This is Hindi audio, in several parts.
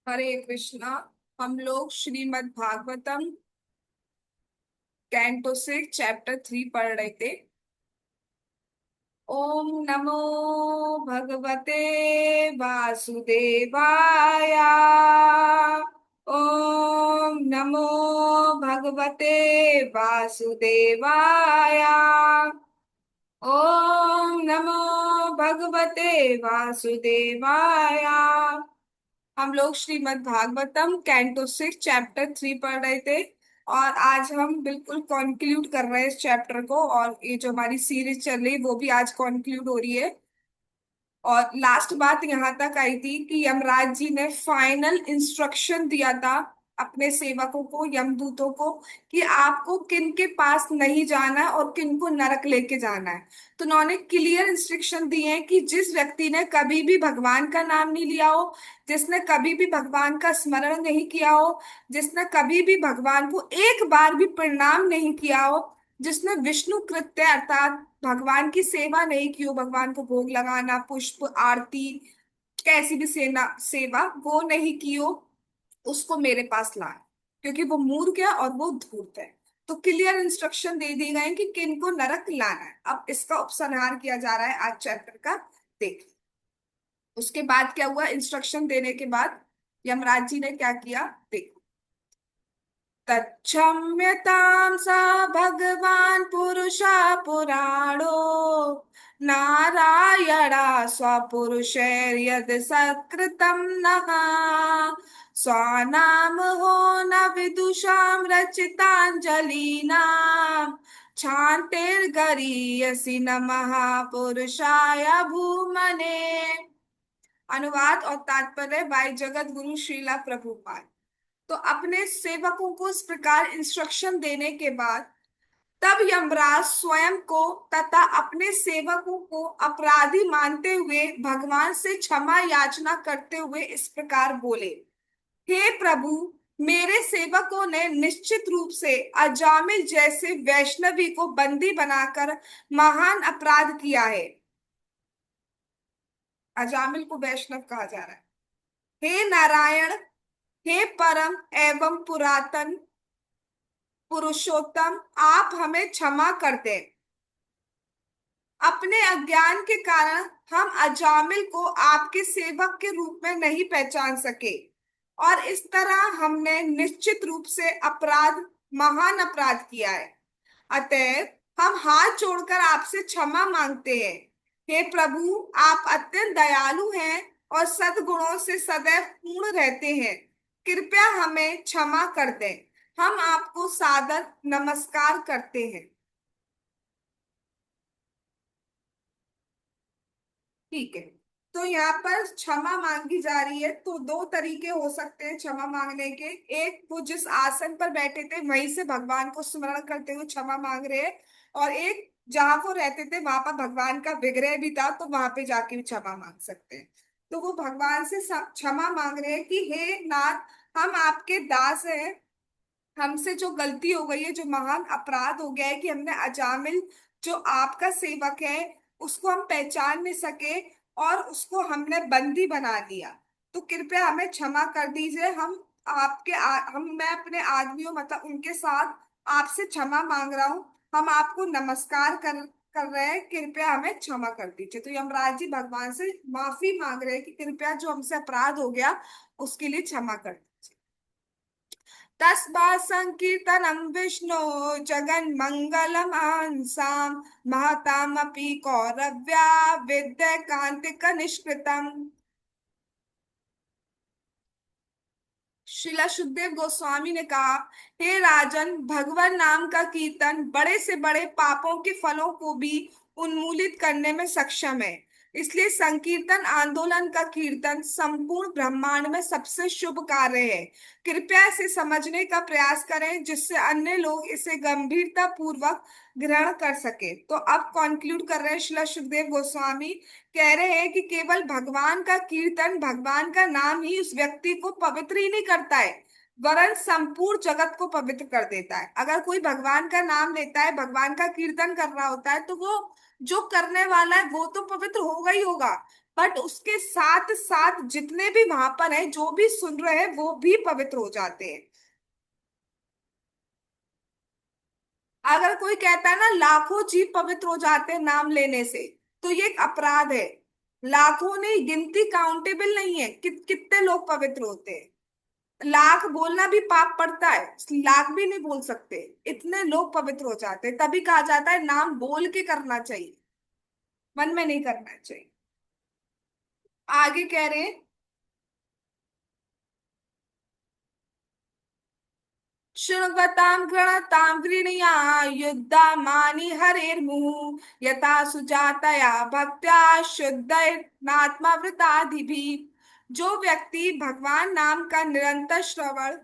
हरे कृष्णा। हम लोग श्रीमद् भागवतम कैंटो से चैप्टर 3 पढ़ रहे थे। ओम नमो भगवते वासुदेवाय। ओम नमो भगवते वासुदेवाय। ओम नमो भगवते वासुदेवाय। हम लोग श्रीमद् भागवतम कैंटो 6 चैप्टर 3 पढ़ रहे थे। और आज हम बिल्कुल कंक्लूड कर रहे हैं इस चैप्टर को, और ये जो हमारी सीरीज चल रही वो भी आज कंक्लूड हो रही है। और लास्ट बात यहाँ तक आई थी कि यमराज जी ने फाइनल इंस्ट्रक्शन दिया था अपने सेवकों को, यमदूतों को, कि आपको किन के पास नहीं जाना है और किन को नरक लेके जाना है। तो उन्होंने क्लियर इंस्ट्रक्शन दिए हैं कि जिस व्यक्ति ने कभी भी भगवान का नाम नहीं लिया हो, जिसने कभी भी भगवान का स्मरण नहीं किया हो, जिसने कभी भी भगवान को एक बार भी प्रणाम नहीं किया हो, जिसने विष्णु कृत्य अर्थात भगवान की सेवा नहीं की हो, भगवान को भोग लगाना, पुष्प आरती, कैसी भी सेना सेवा वो नहीं की हो, उसको मेरे पास लाए, क्योंकि वो मूर्ख है और वो धूर्त है। तो क्लियर इंस्ट्रक्शन दे दी गए कि किनको नरक लाना है। अब इसका उपसंहार किया जा रहा है आज चैप्टर का। देख, उसके बाद क्या हुआ, इंस्ट्रक्शन देने के बाद यमराज जी ने क्या किया, देख। तच्छम्यतां स भगवान् पुरुषः पुराणो नारायणा स्वपुरुषैर्यद् सत्कृतं नः स्वानामहो न विदुषां रचिताञ्जलीनां क्षान्तिर्गरीयसि नमः पुरुषाय भूमने। अनुवाद और तात्पर्य बाय जगत गुरु श्रीला प्रभुपाद। तो अपने सेवकों को इस प्रकार इंस्ट्रक्शन देने के बाद तब यमराज स्वयं को तथा अपने सेवकों को अपराधी मानते हुए भगवान से क्षमा याचना करते हुए इस प्रकार बोले, हे प्रभु, मेरे सेवकों ने निश्चित रूप से अजामिल जैसे वैष्णवी को बंदी बनाकर महान अपराध किया है। अजामिल को वैष्णव कहा जा रहा है। हे नारायण, हे परम एवं पुरातन पुरुषोत्तम, आप हमें क्षमा कर दें। अपने अज्ञान के कारण हम अजामिल को आपके सेवक के रूप में नहीं पहचान सके, और इस तरह हमने निश्चित रूप से अपराध, महान अपराध किया है। अतएव हम हाथ जोड़कर आपसे क्षमा मांगते हैं। हे प्रभु, आप अत्यंत दयालु हैं और सद्गुणों से सदैव पूर्ण रहते हैं। कृपया हमें क्षमा कर दें। हम आपको सादर नमस्कार करते हैं। ठीक है। तो यहाँ पर क्षमा मांगी जा रही है, तो दो तरीके हो सकते हैं क्षमा मांगने के। एक, वो जिस आसन पर बैठे थे वहीं से भगवान को स्मरण करते हुए क्षमा मांग रहे हैं, और एक जहां वो रहते थे वहां पर भगवान का विग्रह भी था, तो वहां पे जाके भी क्षमा मांग सकते हैं। तो वो भगवान से क्षमा मांग रहे हैं कि हे नाथ, हम आपके दास हैं। हमसे जो गलती हो गई है, जो महान अपराध हो गया है कि हमने अजामिल जो आपका सेवक है उसको हम पहचान नहीं सके और उसको हमने बंदी बना दिया। तो कृपया हमें क्षमा कर दीजिए। हम मैं अपने आदमियों मतलब उनके साथ आपसे क्षमा मांग रहा हूँ। हम आपको नमस्कार कर रहे हैं, कृपया हमें क्षमा कर दीजिए। तो यमराज जी भगवान से माफी मांग रहे हैं कि कृपया जो हमसे अपराध हो गया उसके लिए क्षमा कर दीजिए। तस्मात् संकीर्तनं विष्णो जगन्मङ्गलमांसां महतामपि कौरव्या विद्यकान्तिकनिष्कृतम्। श्रीला सुखदेव गोस्वामी ने कहा, हे राजन, भगवान नाम का कीर्तन बड़े से बड़े पापों के फलों को भी उन्मूलित करने में सक्षम है। इसलिए संकीर्तन आंदोलन का कीर्तन संपूर्ण ब्रह्मांड में सबसे शुभ कार्य है। कृपया इसे समझने का प्रयास करें जिससे अन्य लोग इसे गंभीरता पूर्वक ग्रहण कर सके। तो अब कॉन्क्लूड कर रहे हैं श्रीला सुखदेव गोस्वामी, कह रहे हैं कि केवल भगवान का कीर्तन, भगवान का नाम ही उस व्यक्ति को पवित्र ही नहीं करता है, वरन संपूर्ण जगत को पवित्र कर देता है। अगर कोई भगवान का नाम लेता है, भगवान का कीर्तन कर रहा होता है, तो वो जो करने वाला है वो तो पवित्र होगा ही होगा, बट उसके साथ साथ जितने भी वहां पर है, जो भी सुन रहे हैं, वो भी पवित्र हो जाते हैं। अगर कोई कहता है ना लाखों जीव पवित्र हो जाते हैं नाम लेने से, तो ये एक अपराध है। लाखों नहीं, गिनती काउंटेबल नहीं है कि कितने लोग पवित्र होते हैं। लाख बोलना भी पाप पड़ता है, लाख भी नहीं बोल सकते। इतने लोग पवित्र हो जाते हैं, तभी कहा जाता है नाम बोल के करना चाहिए, मन में नहीं करना चाहिए। आगे कह रहे हैं, शृण्वतां गृणतां गृणीया युद्धामानि हरेर्मुहुः यथा सुजातया भक्त्या शुद्धनात्मावृताधिभिः। जो व्यक्ति भगवान नाम का निरंतर श्रवण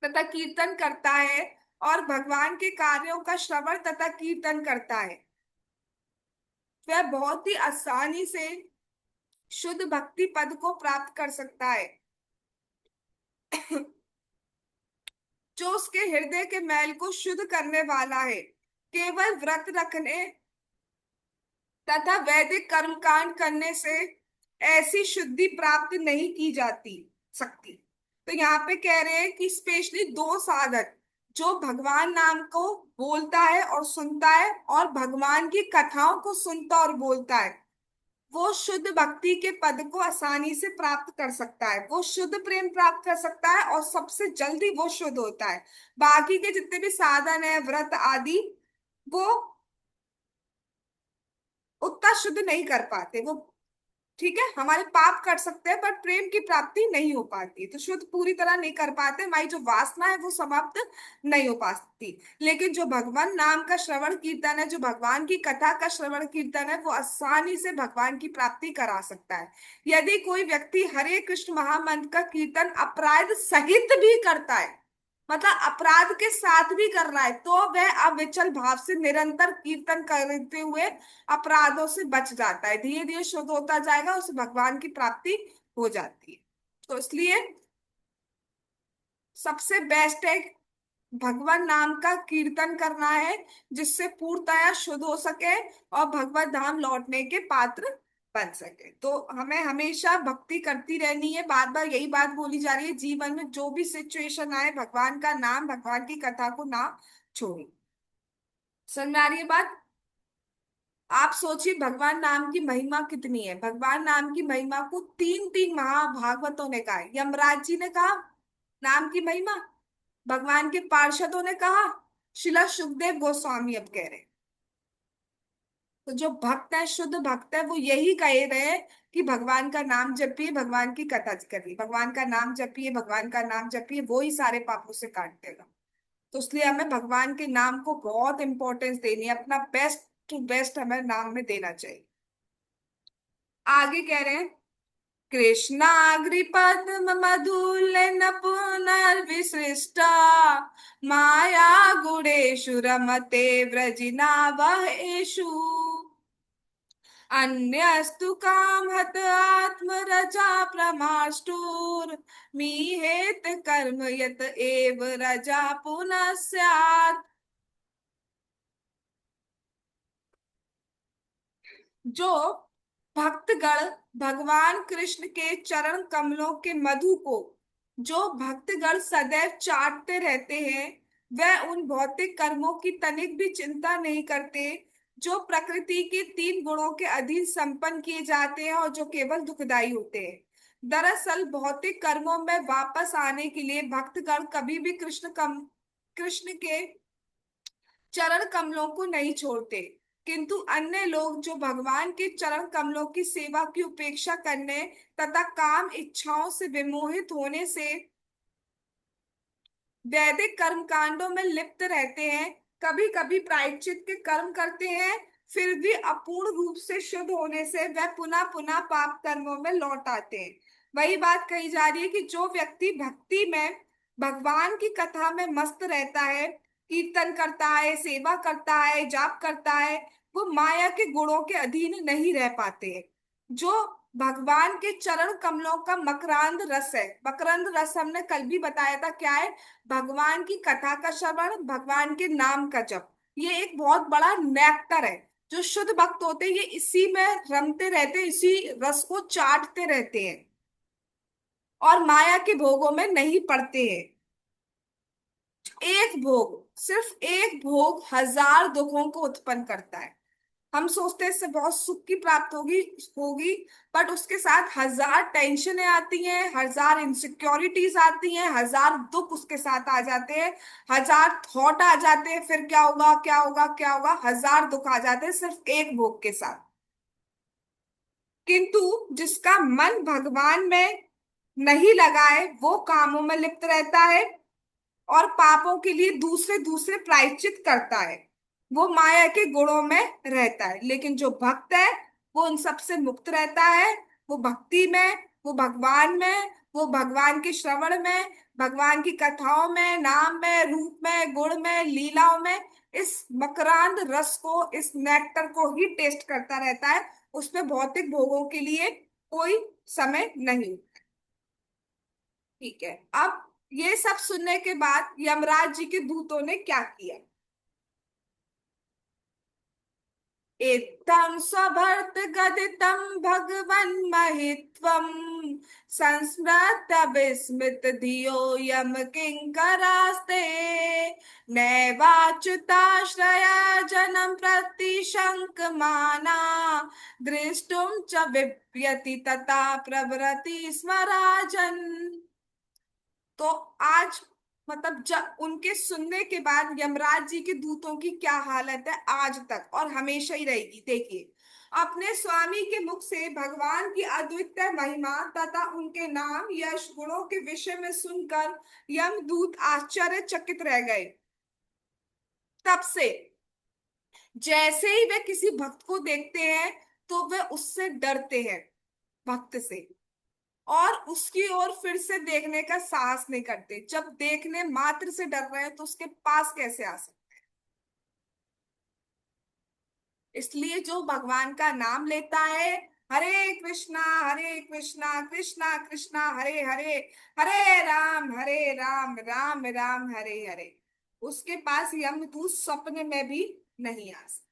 तथा कीर्तन करता है, और भगवान के कार्यों का श्रवण तथा कीर्तन करता है, वह बहुत ही आसानी से शुद्ध भक्ति पद को प्राप्त कर सकता है। जो उसके हृदय के मैल को शुद्ध करने वाला है। केवल व्रत रखने तथा वैदिक कर्मकांड करने से ऐसी शुद्धि प्राप्त नहीं की जाती सकती। तो यहाँ पे कह रहे हैं कि स्पेशली दो साधक, जो भगवान नाम को बोलता है और सुनता है, और भगवान की कथाओं को सुनता और बोलता है, वो शुद्ध भक्ति के पद को आसानी से प्राप्त कर सकता है, वो शुद्ध प्रेम प्राप्त कर सकता है, और सबसे जल्दी वो शुद्ध होता है। बाकी के जितने भी साधन है, व्रत आदि, वो उतना शुद्ध नहीं कर पाते वो। ठीक है, हमारे पाप कट सकते हैं, पर प्रेम की प्राप्ति नहीं हो पाती, तो शुद्ध पूरी तरह नहीं कर पाते, हमारी जो वासना है वो समाप्त नहीं हो पाती। लेकिन जो भगवान नाम का श्रवण कीर्तन है, जो भगवान की कथा का श्रवण कीर्तन है, वो आसानी से भगवान की प्राप्ति करा सकता है। यदि कोई व्यक्ति हरे कृष्ण महामंत्र का कीर्तन अपराध सहित भी करता है, मतलब अपराध के साथ भी कर रहा है, तो वह अविचल भाव से निरंतर कीर्तन करते हुए अपराधों से बच जाता है, धीरे धीरे शुद्ध होता जाएगा, उसे भगवान की प्राप्ति हो जाती है। तो इसलिए सबसे बेस्ट है भगवान नाम का कीर्तन करना है, जिससे पूर्णतया शुद्ध हो सके और भगवत धाम लौटने के पात्र बन सके। तो हमें हमेशा भक्ति करती रहनी है, बार बार यही बात बोली जा रही है, जीवन में जो भी सिचुएशन आए, भगवान का नाम, भगवान की कथा को ना छोड़ो। समझ में आ रही है बात? आप सोचिए भगवान नाम की महिमा कितनी है। भगवान नाम की महिमा को तीन तीन महाभागवतों ने कहा है। यमराज जी ने कहा नाम की महिमा, भगवान के पार्षदों ने कहा, शिला सुखदेव गोस्वामी अब कह रहे हैं। तो जो भक्त है, शुद्ध भक्त है, वो यही कह रहे हैं कि भगवान का नाम जपिए, भगवान की कथा करिए, भगवान का नाम जपिए, भगवान का नाम जपिए, वो ही सारे पापों से काट देगा। तो इसलिए हमें भगवान के नाम को बहुत इंपॉर्टेंस देनी है, अपना बेस्ट टू बेस्ट हमें नाम में देना चाहिए। आगे कह रहे हैं, कृष्णाग्रिपद्म मधुलन पुनर्विसृष्टा माया गुणेषु रमते व्रजिनावहेषु अन्यस्तु कामहत आत्मरजा प्रमाष्टुर मीहेत कर्म यत एव रजा पुनः स्यात्। जो भक्तगण भगवान कृष्ण के चरण कमलों के मधु को, जो भक्तगण सदैव चाटते रहते हैं, वह उन भौतिक कर्मों की तनिक भी चिंता नहीं करते, जो प्रकृति के तीन गुणों के अधीन संपन्न किए जाते हैं और जो केवल दुखदाई होते हैं। दरअसल भौतिक कर्मों में वापस आने के लिए भक्तगण कभी भी कृष्ण के चरण कमलों को नहीं छोड़ते। किंतु अन्य लोग जो भगवान के चरण कमलों की सेवा की उपेक्षा करने तथा काम इच्छाओं से विमोहित होने से वैदिक कर्म कांडों में लिप्त रहते हैं, कभी कभी प्रायश्चित के कर्म करते हैं, फिर भी अपूर्ण रूप से शुद्ध होने से वह पुनः पुनः पाप कर्मों में लौट आते हैं। वही बात कही जा रही है कि जो व्यक्ति भक्ति में, भगवान की कथा में मस्त रहता है, कीर्तन करता है, सेवा करता है, जाप करता है, वो माया के गुणों के अधीन नहीं रह पाते हैं। जो भगवान के चरण कमलों का मकरांद रस है, मकरंद रस हमने कल भी बताया था क्या है, भगवान की कथा का श्रवण, भगवान के नाम का जप, ये एक बहुत बड़ा नेक्टर है। जो शुद्ध भक्त होते हैं ये इसी में रमते रहते हैं, इसी रस को चाटते रहते हैं और माया के भोगों में नहीं पड़ते हैं। एक भोग, सिर्फ एक भोग हजार दुखों को उत्पन्न करता है। हम सोचते हैं इससे बहुत सुख की प्राप्त होगी होगी, बट उसके साथ हजार टेंशनें आती हैं, हजार इनसिक्योरिटीज आती हैं, हजार दुख उसके साथ आ जाते हैं, हजार थॉट आ जाते हैं, फिर क्या होगा क्या होगा क्या होगा, हजार दुख आ जाते हैं सिर्फ एक भोग के साथ। किंतु जिसका मन भगवान में नहीं लगा है वो कामों में लिप्त रहता है और पापों के लिए दूसरे दूसरे प्रायश्चित करता है, वो माया के गुणों में रहता है। लेकिन जो भक्त है वो उन सब से मुक्त रहता है। वो भक्ति में, वो भगवान में, वो भगवान के श्रवण में, भगवान की कथाओं में, नाम में, रूप में, गुण में, लीलाओं में इस मकरांद रस को, इस नेक्टर को ही टेस्ट करता रहता है। उसमें भौतिक भोगों के लिए कोई समय नहीं। ठीक है। अब ये सब सुनने के बाद यमराज जी के दूतों ने क्या किया। इत्थं स्वभर्त गदितं भगवन् महित्वम् संस्मृत्य विस्मित धियो यम किंकरास्ते नैवाच्युताश्रया जनं प्रतिशङ्कमाना दृष्टुं च विप्यति तथा प्रवरति स्म राजन्। तो आज मतलब जब उनके सुनने के बाद यमराज जी के दूतों की क्या हालत है आज तक और हमेशा ही रहेगी, देखिए। अपने स्वामी के मुख से भगवान की अद्वितीय महिमा तथा उनके नाम यश गुणों के विषय में सुनकर यमदूत आश्चर्यचकित रह गए। तब से जैसे ही वे किसी भक्त को देखते हैं तो वे उससे डरते हैं, भक्त से, और उसकी ओर फिर से देखने का साहस नहीं करते। जब देखने मात्र से डर रहे हैं तो उसके पास कैसे आ सकते। इसलिए जो भगवान का नाम लेता है, हरे कृष्णा कृष्णा कृष्णा हरे हरे, हरे राम राम राम हरे हरे, उसके पास यमदूत स्वप्न में भी नहीं आ सकते।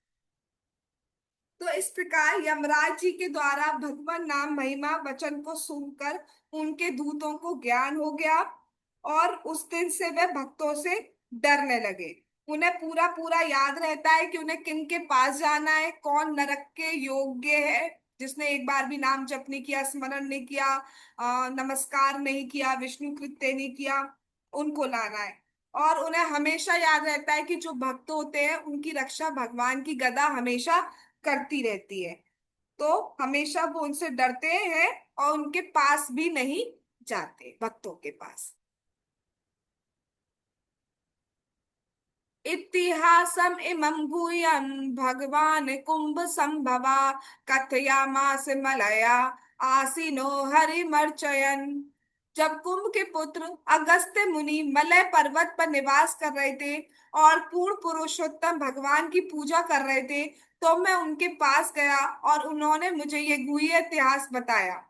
तो इस प्रकार यमराज जी के द्वारा भगवान नाम महिमा वचन को सुनकर उनके दूतों को ज्ञान हो गया और उस दिन से वे भक्तों से डरने लगे। उन्हें पूरा पूरा याद रहता है कि उन्हें किन के पास जाना है, कौन नरक के योग्य है, जिसने एक बार भी नाम जप नहीं किया, स्मरण नहीं किया, नमस्कार नहीं किया, विष्णु कृत्य नहीं किया, उनको लाना है। और उन्हें हमेशा याद रहता है कि जो भक्त होते हैं उनकी रक्षा भगवान की गदा हमेशा करती रहती है। तो हमेशा वो उनसे डरते हैं और उनके पास भी नहीं जाते, भक्तों के पास। इतिहासम इमं भूयं भगवान कुंभ संभवा कथयामास मलया आसीनो हरिमर्चयन्। जब कुंभ के पुत्र अगस्त्य मुनि मलय पर्वत पर निवास कर रहे थे और पूर्ण पुरुषोत्तम भगवान की पूजा कर रहे थे, तो मैं उनके पास गया और उन्होंने मुझे ये गुह्य इतिहास बताया।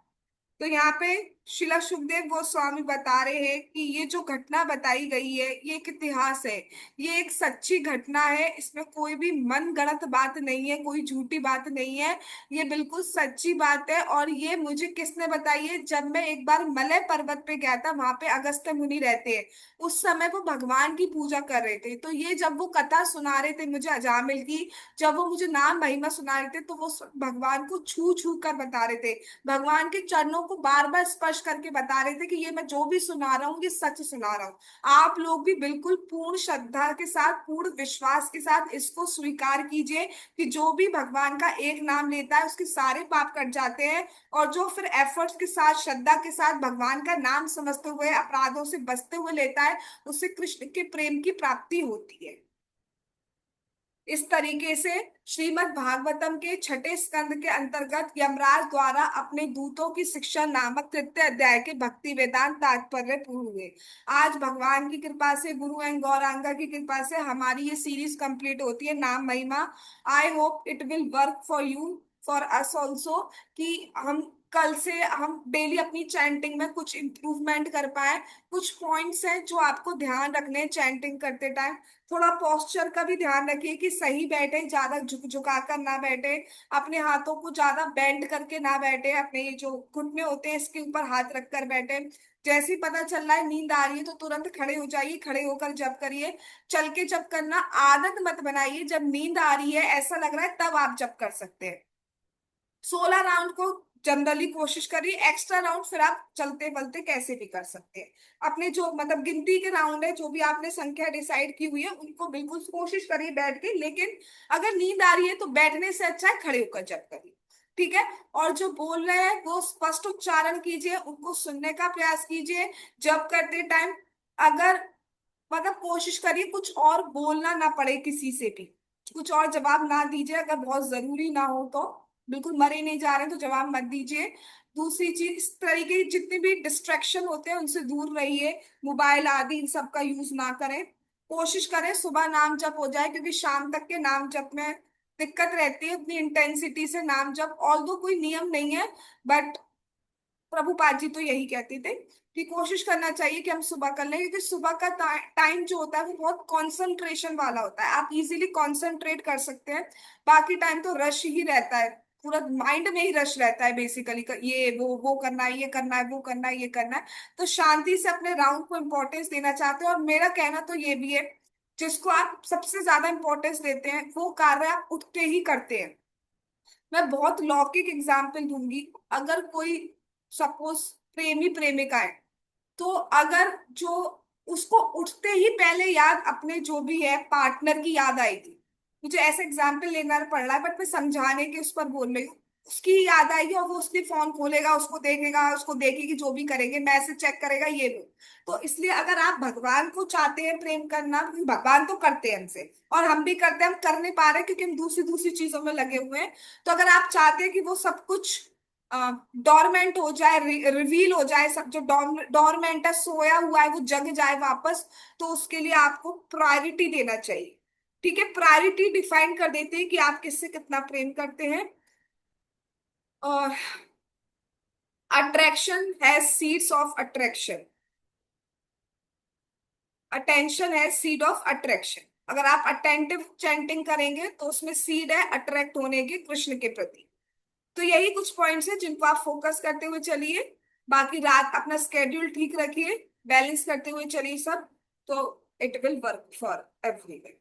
तो यहाँ पे शिला सुखदेव गोस्वामी बता रहे हैं कि ये जो घटना बताई गई है ये एक इतिहास है, ये एक सच्ची घटना है, इसमें कोई भी मन गढ़ंत बात नहीं है, कोई झूठी बात नहीं है, ये बिल्कुल सच्ची बात है। और ये मुझे किसने बताई है, जब मैं एक बार मलय पर्वत पे गया था, वहां पे अगस्त्य मुनि रहते हैं, उस समय वो भगवान की पूजा कर रहे थे। तो ये जब वो कथा सुना रहे थे मुझे अजामिल की, जब वो मुझे नाम महिमा सुना रहे थे, तो वो भगवान को छू छू कर बता रहे थे, भगवान के चरणों को बार बार स्पर्श करके बता रहे थे कि ये मैं जो भी सुना रहा हूँ ये सच सुना रहा हूँ। आप लोग भी बिल्कुल पूर्ण श्रद्धा के साथ, पूर्ण विश्वास के साथ इसको स्वीकार कीजिए कि जो भी भगवान का एक नाम लेता है उसके सारे पाप कट जाते हैं, और जो फिर एफर्ट्स के साथ, श्रद्धा के साथ भगवान का नाम समझते हुए अपराधों से बचते हुए लेता है, उससे कृष्ण के प्रेम की प्राप्ति होती है। इस तरीके से श्रीमद् भागवतम के छठे स्कंद के अंतर्गत यमराज द्वारा अपने दूतों की शिक्षा नामक तृतीय अध्याय के भक्ति वेदांत तात्पर्य पूर्ण हुए। आज भगवान की कृपा से, गुरु एंड गौरांगा की कृपा से हमारी ये सीरीज कंप्लीट होती है, नाम महिमा। I hope it will work for you, for us also, कि हम कल से हम डेली अपनी चैंटिंग में कुछ इम्प्रूवमेंट कर पाए। कुछ पॉइंट्स हैं जो आपको ध्यान रखने हैं चैंटिंग करते टाइम। थोड़ा पोस्चर का भी ध्यान रखिए कि सही बैठे, ज्यादा झुक झुका कर ना बैठे, अपने हाथों को ज्यादा बेंड करके ना बैठे, अपने ये जो घुटने होते हैं इसके ऊपर हाथ रख कर बैठे। जैसे ही पता चल रहा है नींद आ रही है तो तुरंत खड़े हो जाइए, खड़े होकर जप करिए। चल के जप करना आदत मत बनाइए, जब नींद आ रही है ऐसा लग रहा है तब आप जप कर सकते हैं। 16 राउंड को जनरली कोशिश करिए, एक्स्ट्रा राउंड फिर आप चलते बलते कैसे भी कर सकते हैं। अपने जो मतलब गिनती के राउंड है, जो भी आपने संख्या डिसाइड की हुई है उनको बिल्कुल कोशिश करिए बैठ के, लेकिन अगर नींद आ रही है तो बैठने से अच्छा है खड़े होकर जप करिए। ठीक है। और जो बोल रहे हैं वो स्पष्ट उच्चारण कीजिए, उनको सुनने का प्रयास कीजिए जब करते टाइम। अगर मतलब कोशिश करिए कुछ और बोलना ना पड़े किसी से भी, कुछ और जवाब ना दीजिए, अगर बहुत जरूरी ना हो तो। बिल्कुल मरे नहीं जा रहे तो जवाब मत दीजिए। दूसरी चीज, इस तरीके की जितने भी डिस्ट्रैक्शन होते हैं उनसे दूर रहिए। मोबाइल आदि इन सब का यूज ना करें। कोशिश करें सुबह नाम जप हो जाए, क्योंकि शाम तक के नाम जप में दिक्कत रहती है उतनी इंटेंसिटी से नाम जप। ऑल दो कोई नियम नहीं है, बट प्रभुपाद जी तो यही कहते थे कि कोशिश करना चाहिए कि हम सुबह कर लें, क्योंकि सुबह का टाइम जो होता है वो बहुत कंसंट्रेशन वाला होता है, आप इजीली कंसंट्रेट कर सकते हैं। बाकी टाइम तो रश ही रहता है, पूरा माइंड में ही रश रहता है बेसिकली, ये वो करना है, ये करना है, वो करना है, ये करना है। तो शांति से अपने राउंड को इम्पोर्टेंस देना चाहते हैं, और मेरा कहना तो ये भी है, जिसको आप सबसे ज्यादा इंपॉर्टेंस देते हैं वो कार्य आप उठते ही करते हैं। मैं बहुत लौकिक एग्जाम्पल दूंगी। अगर कोई सपोज प्रेमी प्रेमिका है, तो अगर जो उसको उठते ही पहले याद अपने जो भी है पार्टनर की याद आएगी, मुझे ऐसा एग्जाम्पल लेना पड़ रहा है बट मैं समझाने के उस पर बोल रही हूँ, उसकी ही याद आएगी और वो उसकी फोन खोलेगा, उसको देखेगा, उसको देखेगी, जो भी करेंगे मैसेज चेक करेगा, ये वो। तो इसलिए अगर आप भगवान को चाहते हैं प्रेम करना, क्योंकि भगवान तो करते हैं हमसे और हम भी करते हैं, हम कर नहीं पा रहे क्योंकि हम दूसरी दूसरी चीजों में लगे हुए हैं। तो अगर आप चाहते हैं कि वो सब कुछ डॉर्मेंट हो जाए, रिवील हो जाए, सब जो डॉर्मेंट है, सोया हुआ है, वो जग जाए वापस, तो उसके लिए आपको प्रायोरिटी देना चाहिए। ठीक है, प्रायोरिटी डिफाइन कर देते हैं कि आप किससे कितना प्रेम करते हैं। और attraction has seeds of attraction, attention है सीड ऑफ अट्रैक्शन। अगर आप अटेंटिव चैंटिंग करेंगे तो उसमें सीड है अट्रैक्ट होने की कृष्ण के प्रति। तो यही कुछ पॉइंट्स हैं जिनको आप फोकस करते हुए चलिए। बाकी रात अपना स्केड्यूल ठीक रखिए, बैलेंस करते हुए चलिए सब, तो it will work for everyone.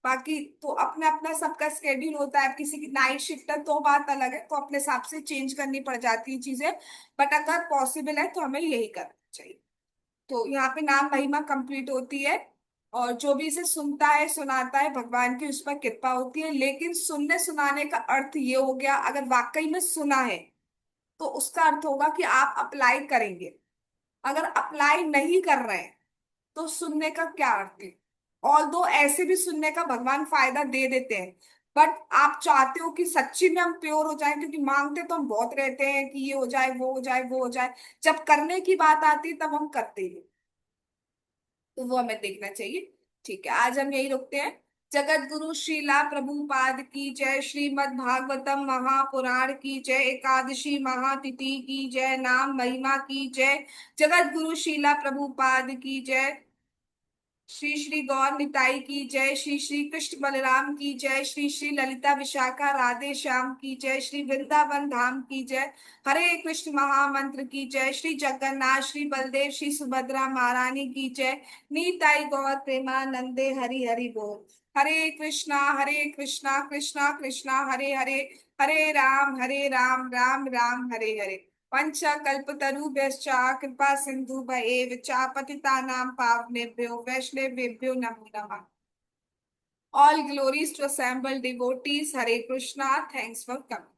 बाकी तो अपना अपना सबका स्केड्यूल होता है, किसी की नाइट शिफ्ट है तो बात अलग है, तो अपने हिसाब से चेंज करनी पड़ जाती है चीजें। बट अगर पॉसिबल है तो हमें यही करना चाहिए। तो यहाँ पे नाम महिमा कंप्लीट होती है, और जो भी इसे सुनता है सुनाता है भगवान की उस पर कृपा होती है। लेकिन सुनने सुनाने का अर्थ ये हो गया, अगर वाकई में सुना है तो उसका अर्थ होगा कि आप अप्लाई करेंगे। अगर अप्लाई नहीं कर रहे हैं तो सुनने का क्या अर्थ है। ऑल दो ऐसे भी सुनने का भगवान फायदा दे देते हैं, बट आप चाहते हो कि सच्ची में हम प्योर हो जाएं, क्योंकि मांगते तो हम बहुत रहते हैं कि ये हो जाए, वो हो जाए, वो हो जाए, जब करने की बात आती है तब हम करते हैं। तो वो हमें देखना चाहिए। ठीक है, आज हम यही रुकते हैं। जगत गुरु श्रीला प्रभुपाद की जय, श्रीमद् भागवतम महापुराण की जय, एकादशी महातिथि की जय, नाम महिमा की जय, जगत गुरु श्रीला प्रभुपाद की जय, श्री श्री गौर निताई की जय, श्री श्री कृष्ण बलराम की जय, श्री श्री ललिता विशाखा राधे श्याम की जय, श्री वृंदावन धाम की जय, हरे कृष्ण महामंत्र की जय, श्री जगन्नाथ श्री बलदेव श्री सुभद्रा महारानी की जय, नीताई गौर प्रेमानंदे हरि हरि बोल। हरे कृष्णा कृष्णा कृष्णा हरे हरे, हरे राम राम राम हरे हरे। पंचकल्पतरुभ्यश्च कृपा सिन्धुभ्येव च पतितानां पावनेभ्यो वैष्णवेभ्यो नमो नमः। All glories to assembled devotees. Hare Krishna. Thanks for coming.